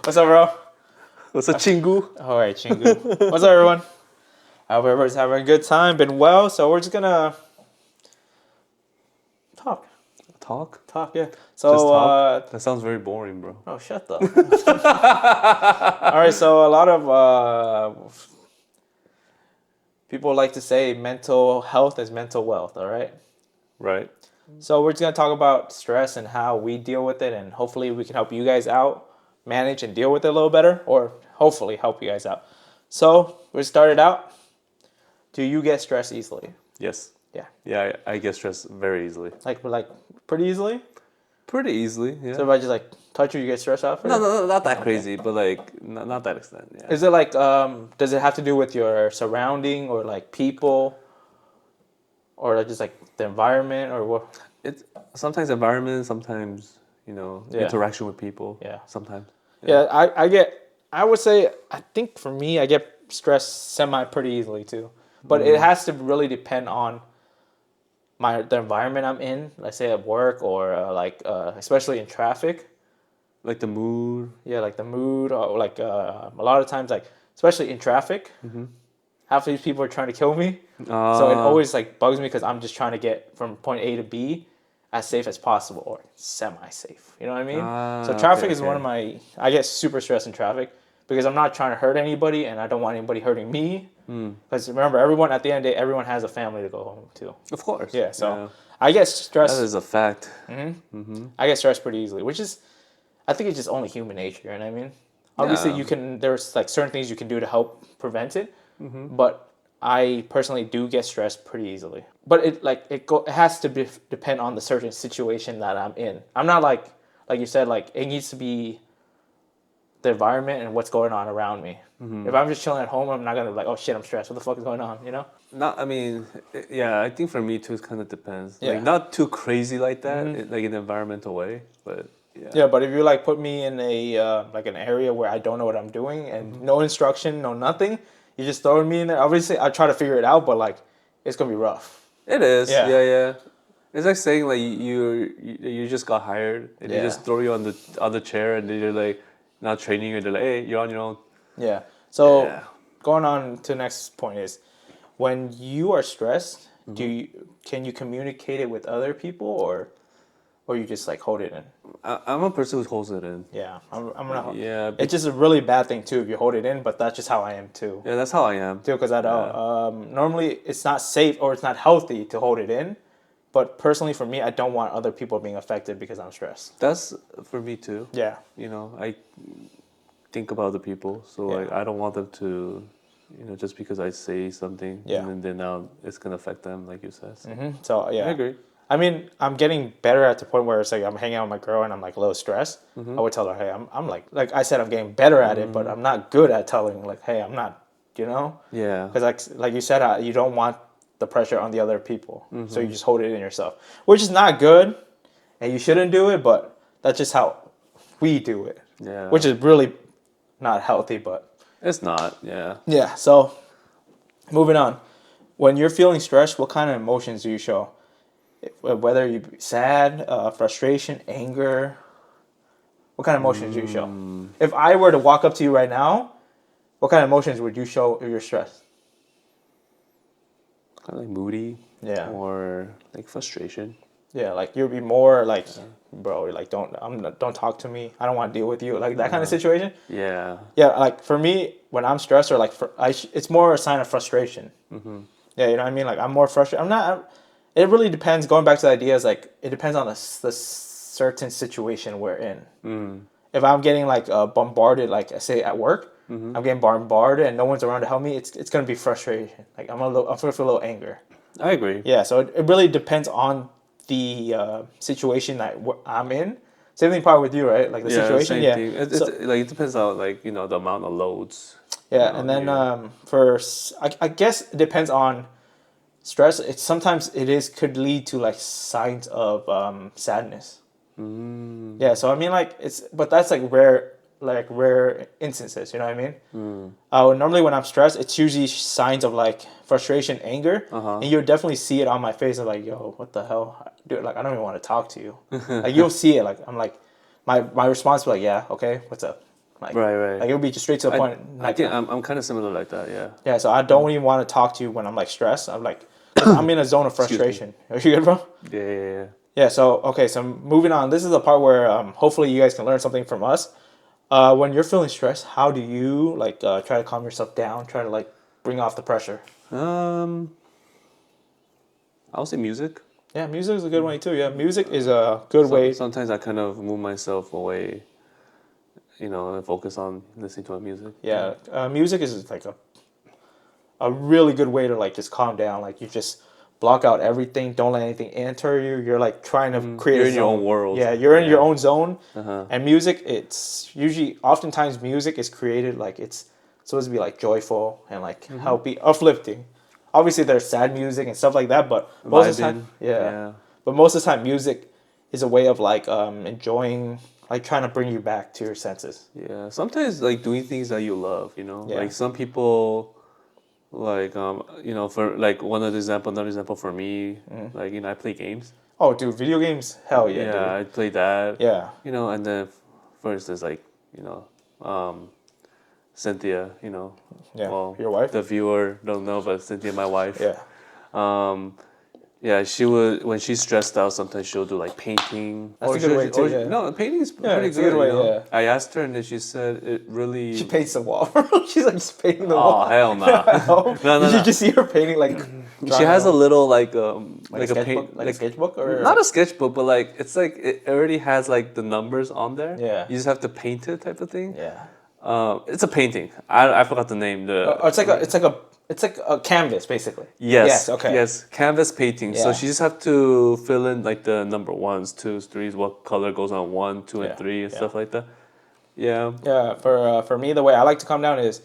What's up, bro? What's a chingu? All right, Chingu. What's up, everyone? I hope everybody's having a good time, been well. So we're just gonna talk, Talk? yeah. So, Just talk? That sounds very boring, bro. oh, shut up. All right, so a lot of people like to say mental health is mental wealth. All right. Right? So we're just gonna talk about stress and how we deal with it, and hopefully we can help you guys out manage and deal with it a little better, or hopefully help you guys out. So we started out. Do you get stressed easily? Yes. Yeah. Yeah, I get stressed very easily. Like pretty easily. Pretty easily, yeah. So if I just like touch you, you get stressed out? No, not that crazy, but like, not that extent, yeah. Is it like does it have to do with your surrounding or like people, or like just like the environment or what? It's sometimes environment, sometimes, Yeah. interaction with people. Yeah. Sometimes. Yeah, I would say, I think for me, I get stressed pretty easily too. But it has to really depend on the environment I'm in, let's say at work or especially in traffic. Like the mood. Yeah, like the mood, or like a lot of times, like especially in traffic, half of these people are trying to kill me. So it always like bugs me because I'm just trying to get from point A to B as safe as possible, or semi-safe. You know what I mean? So traffic is one of my. I get super stressed in traffic because I'm not trying to hurt anybody, and I don't want anybody hurting me. Because remember, everyone at the end of the day, everyone has a family to go home to. Of course. Yeah, so I get stressed. That is a fact. I get stressed pretty easily, which is, I think it's just only human nature. You know what I mean? Obviously, Yeah. there's like certain things you can do to help prevent it, but I personally do get stressed pretty easily. But it has to depend on the certain situation that I'm in. I'm not like you said, like it needs to be the environment and what's going on around me. If I'm just chilling at home, I'm not gonna be like, oh shit, I'm stressed. What the fuck is going on? You know? I mean, yeah, I think for me too, it kind of depends. Yeah. Like, not too crazy like that, like in an environmental way, but yeah. Yeah, but if you like put me in a like an area where I don't know what I'm doing and no instruction, no nothing, you just throwing me in there. Obviously, I try to figure it out, but like it's gonna be rough. It is. Yeah. Yeah. It's like saying like you just got hired and they Yeah. just throw you on the chair and they're like not training you. They're like, hey, you're on your own. Yeah. So Yeah. going on to the next point is, when you are stressed, can you communicate it with other people, or you just like hold it in? I'm a person who holds it in. Yeah, I'm gonna. Yeah. It's just a really bad thing too if you hold it in, but that's just how I am too. Yeah, that's how I am. Too, because I don't. Normally, it's not safe or it's not healthy to hold it in, but personally for me, I don't want other people being affected because I'm stressed. That's for me too. Yeah. I think about the people, so Yeah. like I don't want them to, just because I say something, Yeah. and then now it's gonna affect them, like you said. So. So yeah. I agree. I mean, I'm getting better at the point where it's like I'm hanging out with my girl and I'm like a little stressed. I would tell her, hey, I'm like I said, I'm getting better at it, but I'm not good at telling like, hey, I'm not, Yeah. because like you said, you don't want the pressure on the other people, so you just hold it in yourself, which is not good, and you shouldn't do it, but that's just how we do it, Yeah. which is really not healthy, but It's not. Yeah. yeah. So moving on, when you're feeling stressed, what kind of emotions do you show? Whether you be sad, frustration, anger, what kind of emotions do you show? If I were to walk up to you right now, what kind of emotions would you show if you're stressed? Kind of like moody. Yeah. Or like frustration. Yeah, like you'd be more like, bro, like don't talk to me. I don't want to deal with you. Like that kind of situation. Yeah. Yeah, like for me, when I'm stressed or like it's more a sign of frustration. Yeah, you know what I mean. Like I'm more frustrated. It really depends. Going back to the idea is like it depends on the certain situation we're in. If I'm getting like bombarded, like I say at work, I'm getting bombarded and no one's around to help me. It's gonna be frustration. Like I'm gonna feel a little anger. I agree. Yeah, so it really depends on the situation that I'm in. Same thing probably with you, right? Like the situation. Same Yeah. thing. It's like it depends on like the amount of loads. Yeah, and then I guess it depends on stress. Sometimes could lead to like signs of sadness. Yeah, so I mean like but that's like rare instances. You know what I mean? Normally when I'm stressed, it's usually signs of like frustration, anger, and you'll definitely see it on my face. Of like, yo, what the hell, dude? Like I don't even want to talk to you. Like you'll see it. Like I'm like, my response will be like, yeah, okay, what's up? Like, Right. Like it would be just straight to the point. I think I'm kind of similar like that. Yeah. Yeah, so I don't even want to talk to you when I'm like stressed. I'm like, 'cause I'm in a zone of Excuse me. frustration. Are you good, bro? Yeah. Yeah. So okay, so moving on. This is the part where hopefully you guys can learn something from us. When you're feeling stressed, how do you like try to calm yourself down? Try to like bring off the pressure. I would say music. Yeah, music is a good way too. Yeah, music is a good way. Sometimes I kind of move myself away, and focus on listening to my music. Yeah, music is like a really good way to like just calm down. Like you just block out everything. Don't let anything enter you. You're like trying to create. You're a in your zone. own world. Yeah, you're in your own zone. Uh-huh. And music, it's usually oftentimes music is created like it's supposed to be like joyful and like helpy, uplifting. Obviously, there's sad music and stuff like that, but most of the time, Yeah. But most of the time, music is a way of like enjoying, like trying to bring you back to your senses. Yeah. Sometimes like doing things that you love, Yeah. Like some people like for like another example for me, like I play games. Oh, dude, video games, hell yeah, dude. I play that. Yeah. And then for instance like, Cynthia, Yeah. well, Your wife? the viewer don't know, but Cynthia, my wife. Yeah. Yeah, she would when she's stressed out. Sometimes she'll do like painting. That's a good way too, yeah. No, painting is Yeah, pretty it's a good. good way, yeah. I asked her, and then she said it really. She paints the wall. She's like just painting the Oh wall. hell no! No. You just see her painting like. She has a little like like a sketchbook, like a sketchbook or not a sketchbook, but like it's like it already has like the numbers on there. Yeah. You just have to paint it, type of thing. Yeah. It's a painting. I forgot the name. It's like a canvas basically. Yes. Okay. Yes. Canvas painting. So Yeah. she just have to fill in like the number 1s, 2s, 3s, what color goes on 1, 2, Yeah, and 3, and yeah. stuff like that. Yeah. Yeah. For me, the way I like to calm down is,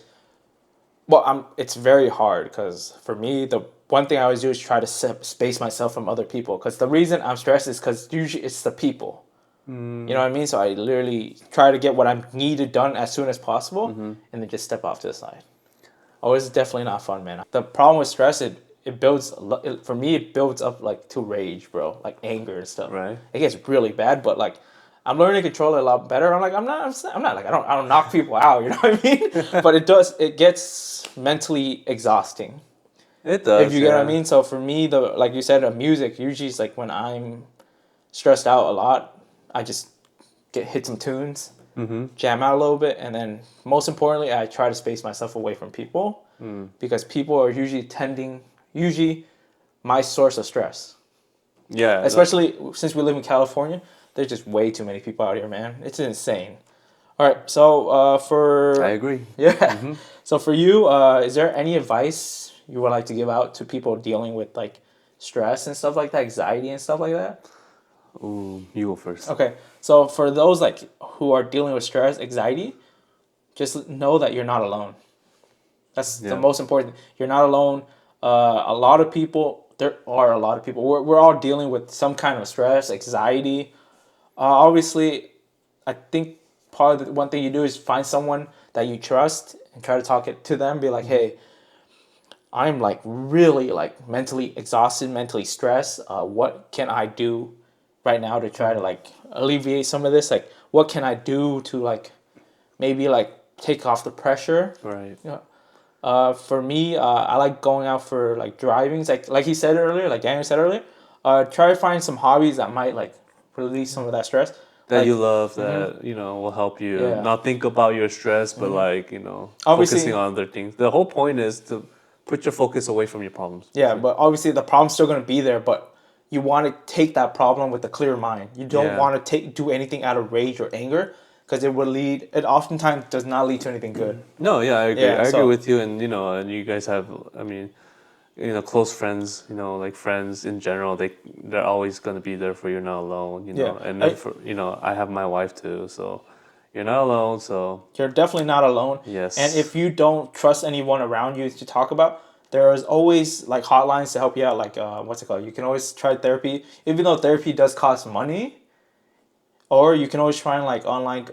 well, it's very hard because for me the one thing I always do is try to space myself from other people because the reason I'm stressed is because usually it's the people. You know what I mean? So I literally try to get what I needed done as soon as possible, and then just step off to the side. Oh, it's definitely not fun, man. The problem with stress, it builds for me. It builds up like to rage, bro, like anger and stuff. Right. It gets really bad, but like I'm learning to control it a lot better. I'm not like I don't knock people out. You know what I mean? But it gets mentally exhausting. It does. If you get what I mean. So for me, like you said, music usually is like when I'm stressed out a lot, I just hit some tunes, jam out a little bit, and then most importantly, I try to space myself away from people because people are usually my source of stress. Yeah. Especially since we live in California, there's just way too many people out here, man. It's insane. All right, so I agree. yeah. So for you, is there any advice you would like to give out to people dealing with like stress and stuff like that, anxiety and stuff like that? Ooh, you go first. Okay, so for those like who are dealing with stress, anxiety, just know that you're not alone. That's the most important. You're not alone. There are a lot of people. We're all dealing with some kind of stress, anxiety. Obviously, I think part of the one thing you do is find someone that you trust and try to talk it to them. Be like, hey, I'm like really like mentally exhausted, mentally stressed. What can I do right now to try to like alleviate some of this? Like, what can I do to like maybe like take off the pressure? Right. For me, I like going out for like drivings. Like he said earlier, like Daniel said earlier. Try to find some hobbies that might like release some of that stress. That like, you love, that will help you Yeah. not think about your stress, but like Obviously- focusing on other things. The whole point is to put your focus away from your problems. Yeah, but obviously the problem's still gonna be there, but you want to take that problem with a clear mind. You don't Yeah. want to do anything out of rage or anger because it oftentimes does not lead to anything good. No, yeah, I agree. Yeah, I agree so- with you, and and you guys have, I mean, close friends. Like friends in general, they're always gonna be there for you. You're not alone. Yeah. And then I have my wife too, so you're not alone. So You're definitely not alone. Yes. And if you don't trust anyone around you to talk about, there is always like hotlines to help you out. Like what's it called? You can always try therapy, even though therapy does cost money. Or you can always try and like online,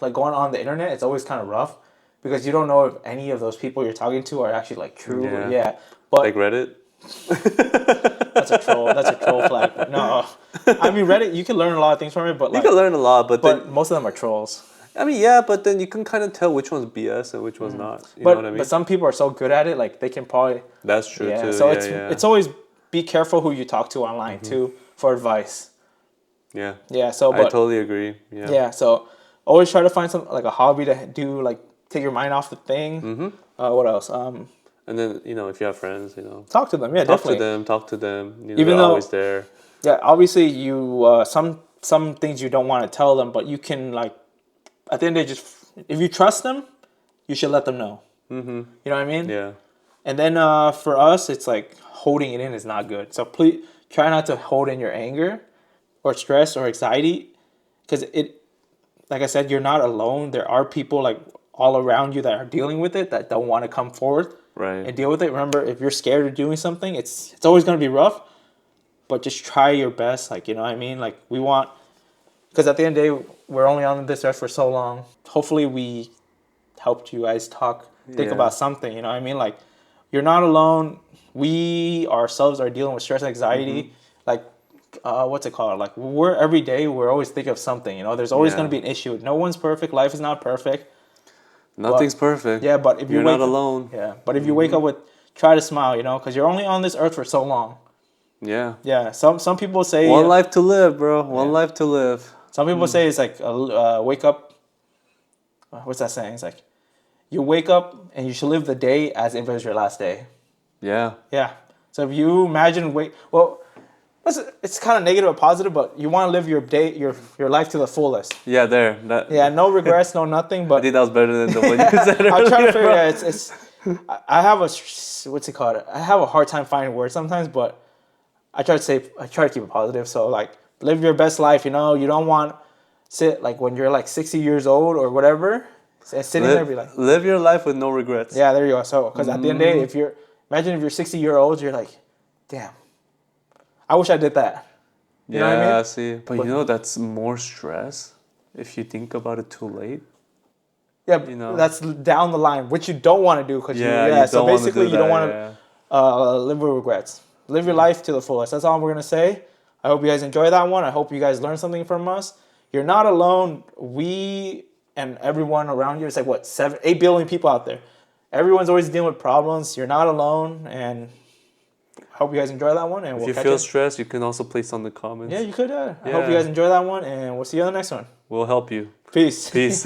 like going on the internet. It's always kind of rough because you don't know if any of those people you're talking to are actually like true. Yeah. Yeah. But like Reddit. that's a troll. That's a troll flag. No, I mean Reddit. You can learn a lot of things from it, but You like, can learn a lot, but but most of them are trolls. I mean, yeah, but then you can kind of tell which one's BS and which one's not. You know But what I mean? but some people are so good at it, like they can probably That's true yeah. too. So Yeah, it's always be careful who you talk to online too for advice. yeah. Yeah. So I but totally agree. Yeah. yeah. So always try to find some like a hobby to do, like take your mind off the thing. Mm-hmm. What else? And then if you have friends, Talk to them. Yeah, talk definitely. to them. Talk to them. Even They're though always there. yeah, obviously you some things you don't want to tell them, but you can like at the end of the day, just if you trust them, you should let them know. Mm-hmm. You know what I mean? Yeah. And then for us, it's like holding it in is not good. So please try not to hold in your anger or stress or anxiety because like I said, you're not alone. There are people like all around you that are dealing with it that don't want to come forward Right. and deal with it. Remember, if you're scared of doing something, it's always going to be rough, but just try your best. Like, you know what I mean? Like we want, because at the end of the day, we're only on this earth for so long. Hopefully we helped you guys think Yeah. about something, you know what I mean? Like, you're not alone. We ourselves are dealing with stress and anxiety. Mm-hmm. Like, what's it called? Like, every day, we're always thinking of something, you know? There's always Yeah. going to be an issue. No one's perfect. Life is not perfect. Nothing's perfect. Yeah, but if You're you not wake alone. yeah, but if you wake up with, try to smile, you know? Because you're only on this earth for so long. Yeah. Yeah, some people say... One life to live, bro. One life to live. Some people say it's like, wake up... What's that saying? It's like, you wake up and you should live the day as if it was your last day. Yeah. Yeah. So if you imagine it's kind of negative or positive, but you want to live your life to the fullest. Yeah, there. Yeah, no regrets, no nothing. I But think that was better than the one you said I'm trying to figure. earlier. Yeah, it's. I have what's it called? I have a hard time finding words sometimes, but I try to keep it positive. So like, live your best life. You know, you don't want sit like when you're like 60 years old or whatever, sitting there be like, Live your life with no regrets. yeah, there you go. So because at the end of the day, imagine if you're 60-year-old, you're like, damn, I wish I did that. You know what I mean? See. But that's more stress if you think about it too late. Yeah, know. that's down the line, which you don't want to do because you so don't wanna basically do you don't that, want to live with regrets. Live your life to the fullest. That's all we're gonna say. I hope you guys enjoy that one. I hope you guys learned something from us. You're not alone. We and everyone around you. It's like what 8 billion people out there. Everyone's always dealing with problems. You're not alone, and I hope you guys enjoy that one. And If we'll you catch feel you. stressed, you can also place on the comments. Yeah, you could. I hope Yeah. you guys enjoy that one, and we'll see you on the next one. We'll help you. Peace. Peace.